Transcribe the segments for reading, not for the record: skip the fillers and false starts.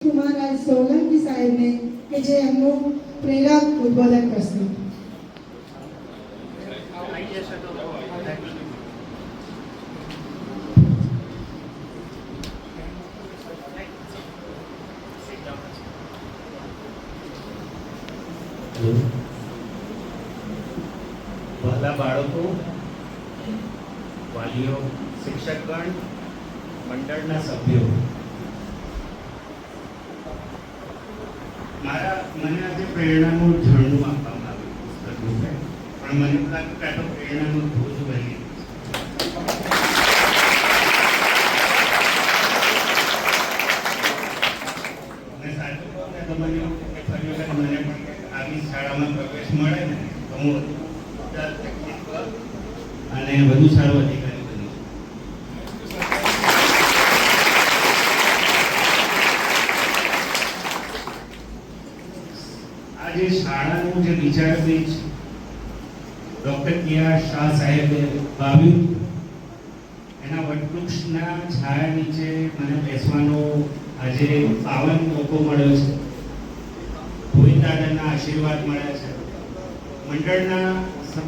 કુમાર સોલંકી સાહેબને કે જે એમનું પ્રેરક ઉદ્બોધન કરશે. વહાલા બાળકો, વાલીઓ, શિક્ષકગણ, મંડળના સભ્યો, મને આજે પ્રેરણાનું ઝરણું આપવામાં આવ્યું પુસ્તકનું છે, પણ મને એવું લાગ્યું કે આ તો પ્રેરણાનું ભૂજ બની. અને સાચું કહું ને તો મને એવું કે ફરી વખત મને પણ આવી શાળામાં પ્રવેશ મળે ને તો હું અને વધુ સારો અધિકારી બની. આ જે શાળાનું જે વિચાર બીજ ડોક્ટર કે.આર. શાહ સાહેબે વાવ્યું, એના વટવૃક્ષના છાયા નીચે મને બેસવાનો આજે પાવન મોકો મળ્યો છે. ગોવિંદ દાદાના આશીર્વાદ મળ્યા છે. મંડળના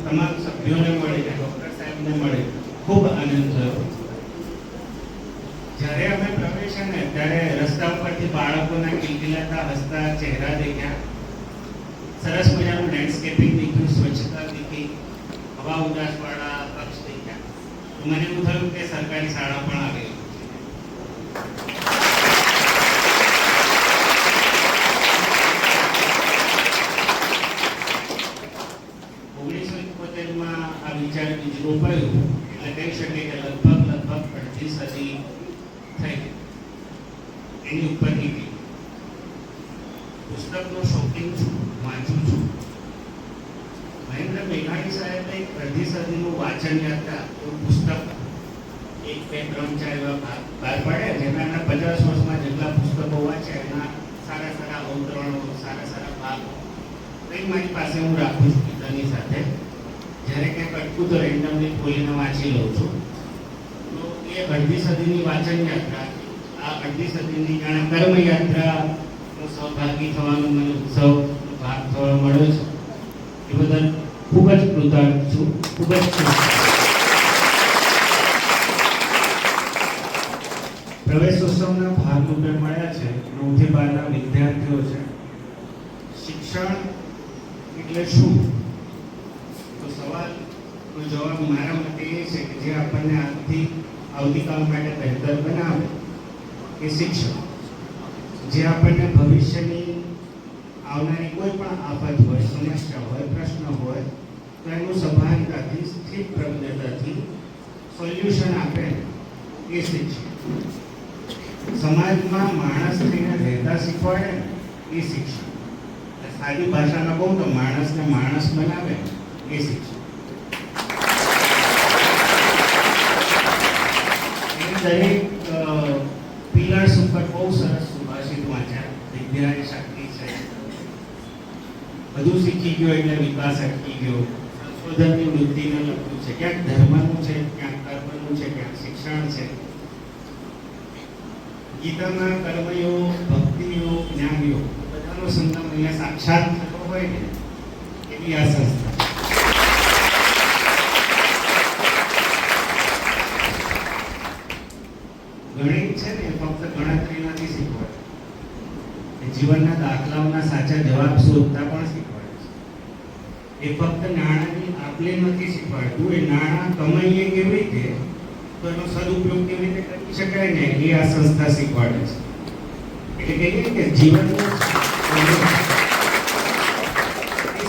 તમામ સભ્યોને મળીને, ડોક્ટર સાહેબને મળે ખૂબ આનંદ થયો. જ્યારે અમે પ્રવેશ્યા ને ત્યારે રસ્તા ઉપરથી બાળકોના કિલકિલાતા હસતા ચહેરા દેખ્યા, સરસ મજાનું લેન્ડસ્કેપિંગ દેખ્યું, સ્વચ્છતા દેખી, હવા ઉદાસવાળા પક્ષ દેખ્યા. તો મને એવું થયું કે સરકારી શાળા પણ આવી. આ વિચાર બીજ રોપાયું એટલે કહી શકીએ કે લગભગ અડધી સદી થઈ એની ઉપર નીકળી. પુસ્તકનો શોખીન છું, વાંચું છું. મહેન્દ્ર મેઘાણી સાહેબે એક અડધી સદીનું વાંચન યાત્રા એવું પુસ્તક 1, 2, 3, 4 એવા બહાર પાડ્યા, જેમાં એમના 50 વર્ષમાં જેટલા પુસ્તકો વાંચ્યા એના સારા અવતરણો, સારા ભાગો કંઈ મારી પાસે હું રાખું છું પિતાની સાથે. જ્યારે કંઈક અટકું તો રેન્ડમલી ખોલીને વાંચી લઉં છું. તો એ અડધી સદીની વાંચન યાત્રા, આ અડધી સદીની જાણે કર્મયાત્રાનો સહભાગી થવાનો મને ઉત્સવ ભાગ થવા મળ્યો છે. એ બદલ ખૂબ જ કૃતજ્ઞ છું, ખૂબ જ ખુશ. પ્રવેશોત્સવના ભાગરૂપે મળ્યા છે 9 થી 12ના વિદ્યાર્થીઓ છે. શિક્ષણ એટલે શું? સવાલનો જવાબ મારા મતે એ છે કે જે આપણને આજથી આવતીકાલ માટે બહેતર બનાવે એ શિક્ષણ. જે આપણને ભવિષ્યની આવનારી કોઈ પણ આફત હોય, સમસ્યા હોય, પ્રશ્ન હોય તો એનું સભાનતાથી, સ્થિર પ્રજ્ઞતાથી સોલ્યુશન આપે એ શિક્ષણ. સમાજમાં માણસ થઈને રહેતા શીખવાડે એ શિક્ષણ. સાદી ભાષામાં કહું તો માણસને માણસ બનાવે એ શિક્ષણ. દરેક પિલર્સ ઉપર બહુ સરસ સુભાષિત વાંચ્યા. વિદ્યા એ શક્તિ છે, બધું શીખી ગયો એટલે વિકાસ અટકી ગયો. સંશોધનની વૃત્તિને લગતું છે, ક્યાંક ધર્મનું છે, ક્યાંક કર્મનું છે, ક્યાંક શિક્ષણ છે. ગીતામાં કર્મયોગ, ભક્તિયોગ, જ્ઞાનયોગ બધાનો સંગમ અહીંયા સાક્ષાત થતો હોય ને એવી આ સંસ્થા. ગણિત છે ને ફક્ત ગણતરી નથી શીખવાડે, જીવનના દાખલાઓના સાચા જવાબ શોધતા પણ શીખવાડે છે. એ ફક્ત નાણાંની આપલે નથી શીખવાડતું, એ નાણાં કમાઈએ કેવી રીતે તો એનો સદુપયોગ કેવી રીતે કરી શકાય ને એ આ સંસ્થા શીખવાડે છે. એટલે કહીએ કે જીવનનું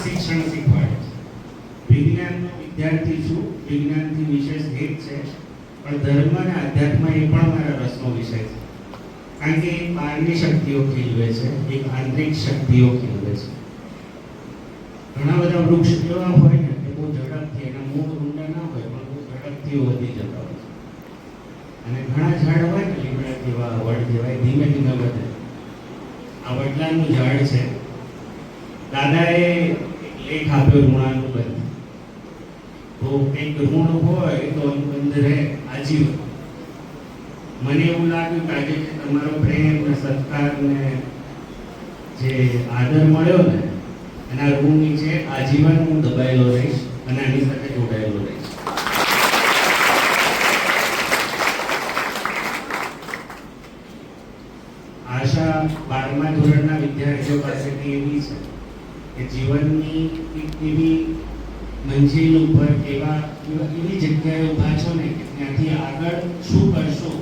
શિક્ષણ શીખવાડે છે. વિજ્ઞાનનો વિદ્યાર્થી છું, વિજ્ઞાનથી વિશેષ હેત છે, પણ ધર્મ અને અધ્યાત્મ એ પણ મારા રસનો વિષય છે. કારણ કે એક બહારની શક્તિઓ ખીલવે છે, એક આંતરિક શક્તિઓ ખીલવે છે. ઘણા બધા વૃક્ષ એવા હોય ને કે બહુ ઝડપથી, એના મૂળ ઊંડા ના હોય પણ બહુ ઝડપથી વધી જતા હોય છે. અને ઘણા ઝાડ હોય ને લીમડા જેવા, વડ જેવા, એ ધીમે ધીમે વધે. આ વડલાનું ઝાડ છે. દાદાએ લેખ આપ્યો ઋણાનું બંધ. તો કંઈક ઋણ હોય તો અનુબંધ રહે આજીવન. મને એવું લાગ્યું કે આજે તમારો પ્રેમ ને સત્કાર ને જે આદર મળ્યો ને એના ઋણ નીચે આજીવન હું દબાયેલો રહીશ અને આની સાથે જોડાયેલો રહીશ. આશા 12મા ધોરણના વિદ્યાર્થીઓ પાસેથી એવી છે કે જીવનની એક એવી મંજિલ ઉપર એવી જગ્યાએ ઊભા છો ને કે ત્યાંથી આગળ શું કરશો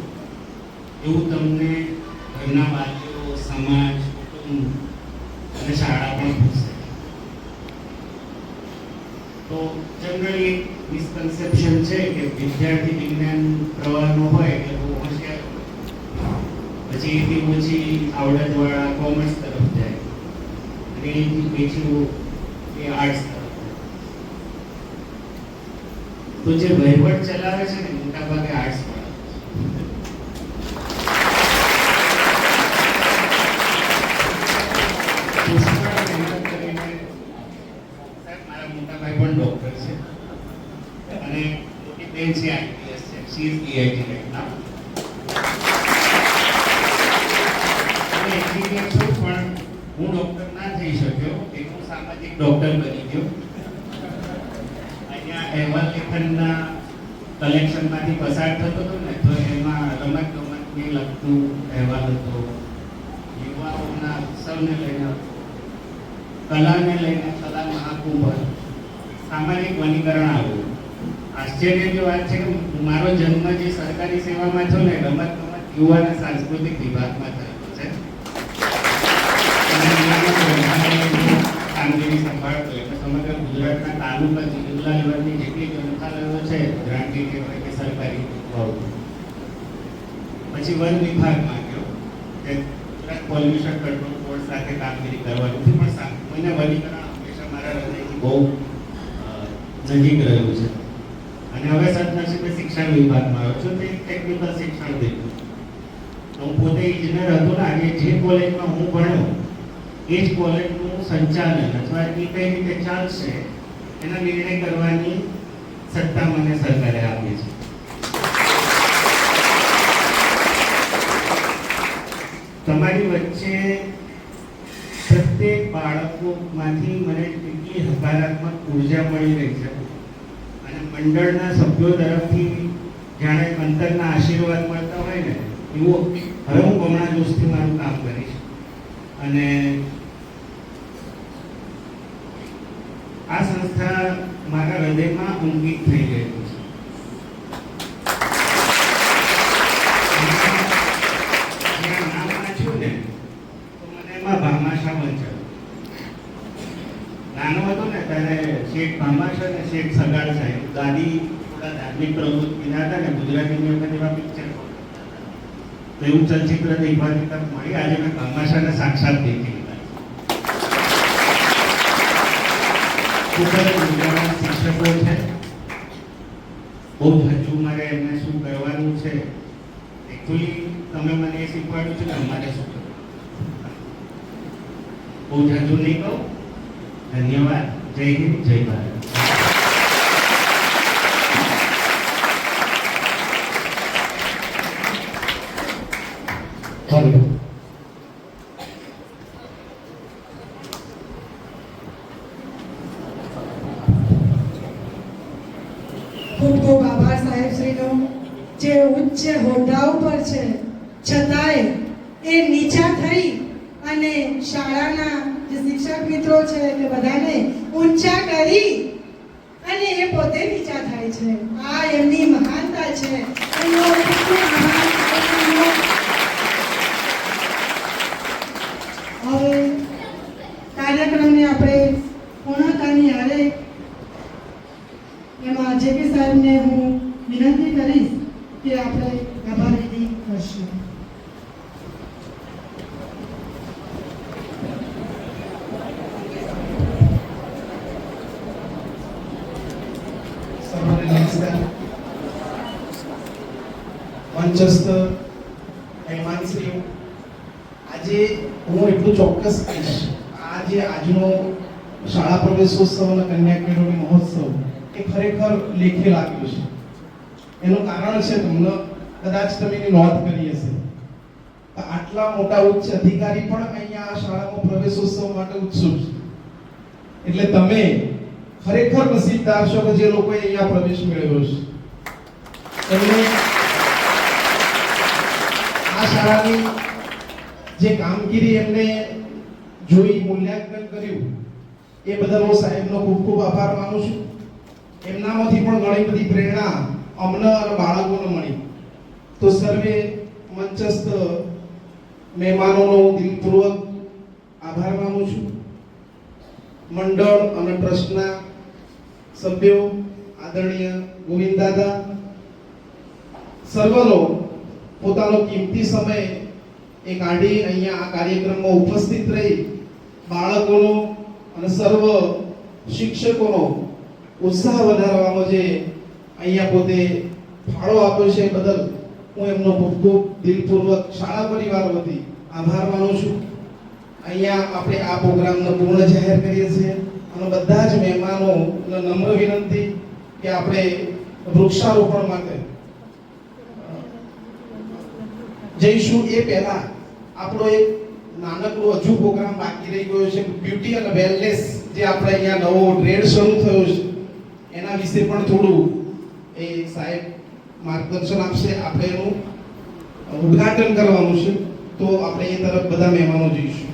એવું તમને ઘરના વાલીઓ, સમાજ, કુટુંબ અને શાળા પણ પૂછશે. તો જનરલી એક મિસકન્સેપ્શન છે કે વિદ્યાર્થી વિજ્ઞાન પ્રવાહનો હોય એટલે બહુ હોશિયાર હોય, પછી એથી ઓછી આવડતવાળા કોમર્સ તરફ જાય અને એથી બીજું એ આર્ટ્સ તરફ. તો જે વહીવટ ચલાવે છે ને મોટાભાગે આર્ટ્સ વાળા. પુષ્કળ મહેનત કરીને મારા મોટા ભાઈ પણ ડોક્ટર છે અને મોટી બેન છે આઈપીએસ છે, she is PIT right now. Engineer છું પણ હું ડોક્ટર ના થઈ શક્યો, હું સામાજિક ડોક્ટર બની ગયો. અહેવાલ લેખનના કલેક્શનમાંથી પસાર થતો હતો ને તો એમાં રમતગમતને લગતું અહેવાલ હતો, યુવાઓના ઉત્સવને લઈને, કલાને લઈને કલા મહાકુંભ, સામાજિક વનીકરણ આવ્યું. આશ્ચર્યની વાત છે કે મારો જન્મ જે સરકારી સેવામાં થયો ને રમતગમત યુવા અને સાંસ્કૃતિક વિભાગમાં થયેલો છે. કામગીરી સંભાળતો એટલે સમગ્ર ગુજરાતના તાલુકા જિલ્લા લેવલની જેટલી ગ્રંથાલયો છે ગ્રાન્ટેડ હોય કે સરકારી હોય. પછી વન વિભાગમાં ગયો કે ગુજરાત પોલ્યુશન કંટ્રોલ બોર્ડ સાથે કામગીરી કરવાની હતી, પણ મને વનીકરણ હંમેશા મારા હૃદયથી બહુ નજીક રહ્યું છે. અને હવે સદનસીબે શિક્ષણ વિભાગમાં આવ્યો છું, તે ટેકનિકલ શિક્ષણ દીધું. હું પોતે ઇજનેર હતો ને, આજે જે કોલેજમાં હું ભણ્યો એ જ કોલેજનું સંચાલન અથવા એ કઈ રીતે ચાલશે એના નિર્ણય કરવાની સત્તા મને સરકારે આપી છે. તમારી વચ્ચે પ્રત્યેક બાળકોમાંથી મને એટલી હકારાત્મક ઉર્જા મળી રહી છે અને મંડળના સભ્યો તરફથી જાણે અંતરના આશીર્વાદ મળતા હોય ને એવું હવે હું બમણા જોશથી મારું કામ કરીશ. અને આ સંસ્થા મારા હૃદયમાં અંકિત થઈ ગયેલું છે. જ્યાં નામ વાંચ્યું ને તો મને એમાં ભામાશા વંચાયું. નાનો હતો ને ત્યારે શેઠ ભામાશા ને શેઠ સગાડ સાહેબ દાદી થોડા ધાર્મિક પ્રવૃત્તિના હતા ને ગુજરાતીની વખત એવા પિક્ચર તો એવું ચલચિત્ર દેખવાની તક મળી. આજે મેં ભામાશાને સાક્ષાત દેખી લીધા. શિક્ષકો છે, બહુ હજુ મારે એમને શું કરવાનું છે. એકચ્યુઅલી તમે મને એ શીખવાડ્યું છે કે અમારે શું કરવું. બહુ હજુ નહીં કહું. ધન્યવાદ. જય હિન્દ, જય ભારત. ખૂબ ખૂબ આભાર સાહેબશ્રીનો. જે ઉચ્ચ હોદ્દા ઉપર છે છતાંય એ નીચા થઈ અને શાળાના જે શિક્ષક મિત્રો છે તે બધાને ઊંચા કરી અને એ પોતે નીચા થાય છે. આ એમની મહાનતા છે. એમનો ખૂબ આભાર. હવે કાર્યક્રમને આપણે પૂર્ણતાની આરે એમાં જેપી સાહેબને હું વિનંતી કરીશ કે આપણે આભાર વિધિ કરશું. નમસ્કાર. મંચસ્થ મહેમાનશ્રીઓ, આજે હું એટલું ચોક્કસ કહીશ, આ જે આજનો શાળા પ્રવેશોત્સવ અને કન્યા કેળવણી મહોત્સવ એ ખરેખર લેખે લાગ્યું છે. એનું કારણ છે તમને કદાચ તમે એની નોંધ કરી હશે. આટલા મોટા ઉચ્ચ અધિકારી પણ અહીંયા આ શાળામાં પ્રવેશોત્સવ માટે ઉત્સુક છે. એટલે તમે ખરેખર નસીબદાર છો કે જે લોકોએ અહીંયા પ્રવેશ મેળવ્યો છે. એમને આ શાળાની જે કામગીરી એમને જોઈ મૂલ્યાંકન કર્યું એ બદલ હું સાહેબનો ખૂબ ખૂબ આભાર માનું છું. એમનામાંથી પણ ઘણી બધી પ્રેરણા અમને અને બાળકોને મળી. તો સર્વે મંચસ્થ મહેમાનોનો દિલપૂર્વક આભાર માનું છું. મંડળ અને ટ્રસ્ટના સભ્યો આદરણીય ગોવિંદ દાદા સર્વનો પોતાનો કિંમતી સમય એ કાઢી અહીંયા આ કાર્યક્રમમાં ઉપસ્થિત રહી બાળકોનો અને સર્વ શિક્ષકોનો ઉત્સાહ વધારવામાં જે અહીંયા પોતે ફાળો આપ્યો છે બદલ હું એમનો ખૂબ ખૂબ દિલપૂર્વક શાળા પરિવાર વતી આભાર માનું છું. અહીંયા આપણે આ પ્રોગ્રામને પૂર્ણ જાહેર કરીએ છીએ અને બધા જ મહેમાનોને નમ્ર વિનંતી કે આપણે વૃક્ષારોપણ માટે જઈશું. એ પહેલા આપણો એક નાનકડો હજુ પ્રોગ્રામ બાકી રહી ગયો છે, બ્યુટી અને વેલનેસ, જે આપણે અહીંયા નવો ટ્રેડ શરૂ થયો છે એના વિશે પણ થોડું એ સાહેબ માર્ગદર્શન આપશે. આપણે એનું ઉદ્ઘાટન કરવાનું છે, તો આપણે એ તરફ બધા મહેમાનો જઈશું.